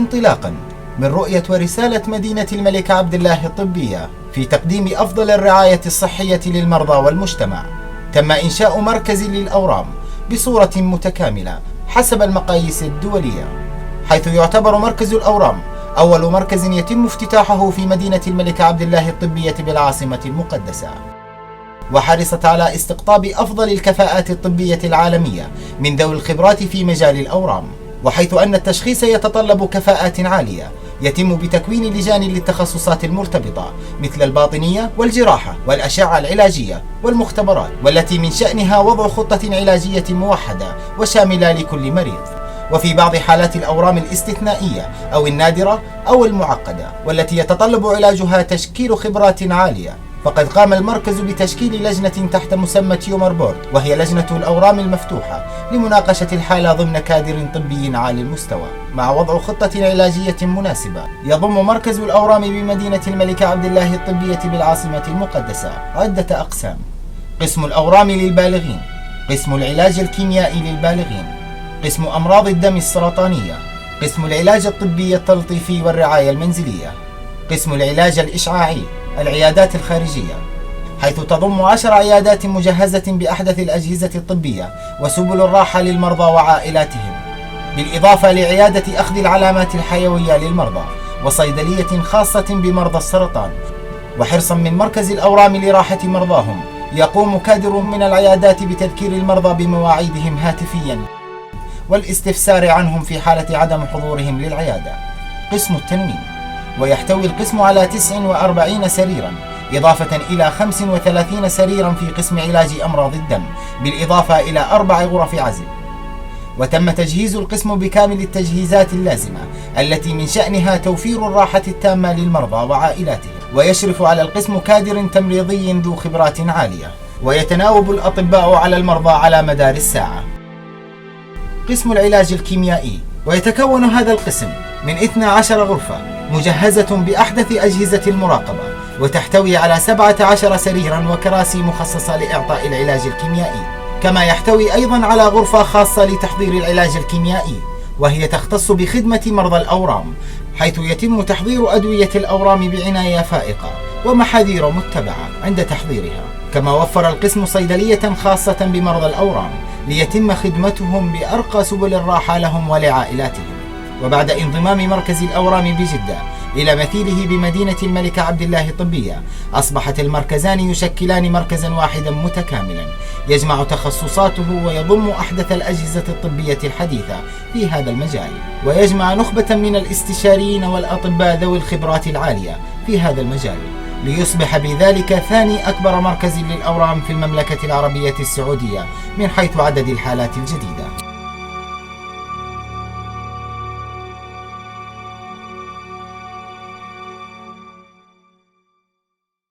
انطلاقا من رؤية ورسالة مدينة الملك عبد الله الطبية في تقديم أفضل الرعاية الصحية للمرضى والمجتمع، تم إنشاء مركز للأورام بصورة متكاملة حسب المقاييس الدولية، حيث يعتبر مركز الأورام أول مركز يتم افتتاحه في مدينة الملك عبد الله الطبية بالعاصمة المقدسة، وحرصت على استقطاب أفضل الكفاءات الطبية العالمية من ذوي الخبرات في مجال الأورام، وحيث أن التشخيص يتطلب كفاءات عالية يتم بتكوين لجان للتخصصات المرتبطة مثل الباطنية والجراحة والأشعة العلاجية والمختبرات، والتي من شأنها وضع خطة علاجية موحدة وشاملة لكل مريض. وفي بعض حالات الأورام الاستثنائية أو النادرة أو المعقدة والتي يتطلب علاجها تشكيل خبرات عالية، فقد قام المركز بتشكيل لجنة تحت مسمى تيومر بورد، وهي لجنة الأورام المفتوحة لمناقشة الحالة ضمن كادر طبي عالي المستوى، مع وضع خطة علاجية مناسبة. يضم مركز الأورام بمدينة الملك عبد الله الطبية بالعاصمة المقدسة عدة أقسام: قسم الأورام للبالغين، قسم العلاج الكيميائي للبالغين، قسم أمراض الدم السرطانية، قسم العلاج الطبي التلطيفي والرعاية المنزلية، قسم العلاج الإشعاعي، العيادات الخارجية، حيث تضم 10 عيادات مجهزة بأحدث الأجهزة الطبية وسبل الراحة للمرضى وعائلاتهم، بالإضافة لعيادة أخذ العلامات الحيوية للمرضى، وصيدلية خاصة بمرضى السرطان. وحرصا من مركز الأورام لراحة مرضاهم، يقوم كادر من العيادات بتذكير المرضى بمواعيدهم هاتفيا والاستفسار عنهم في حالة عدم حضورهم للعيادة. قسم التنويم، ويحتوي القسم على 49 سريرا إضافة إلى 35 سريرا في قسم علاج أمراض الدم، بالإضافة إلى 4 غرف عزل. وتم تجهيز القسم بكامل التجهيزات اللازمة التي من شأنها توفير الراحة التامة للمرضى وعائلاتهم. ويشرف على القسم كادر تمريضي ذو خبرات عالية، ويتناوب الأطباء على المرضى على مدار الساعة. قسم العلاج الكيميائي، ويتكون هذا القسم من 12 غرفة مجهزة بأحدث أجهزة المراقبة، وتحتوي على 17 سريرا وكراسي مخصصة لإعطاء العلاج الكيميائي، كما يحتوي أيضا على غرفة خاصة لتحضير العلاج الكيميائي، وهي تختص بخدمة مرضى الأورام، حيث يتم تحضير أدوية الأورام بعناية فائقة ومحاذير متبعة عند تحضيرها. كما وفر القسم صيدلية خاصة بمرضى الأورام ليتم خدمتهم بأرقى سبل الراحة لهم ولعائلاتهم. وبعد انضمام مركز الأورام بجدة إلى مثيله بمدينة الملك عبد الله الطبية، أصبحت المركزان يشكلان مركزا واحدا متكاملا يجمع تخصصاته ويضم أحدث الأجهزة الطبية الحديثة في هذا المجال، ويجمع نخبة من الاستشاريين والأطباء ذوي الخبرات العالية في هذا المجال، ليصبح بذلك ثاني أكبر مركز للأورام في المملكة العربية السعودية من حيث عدد الحالات الجديدة.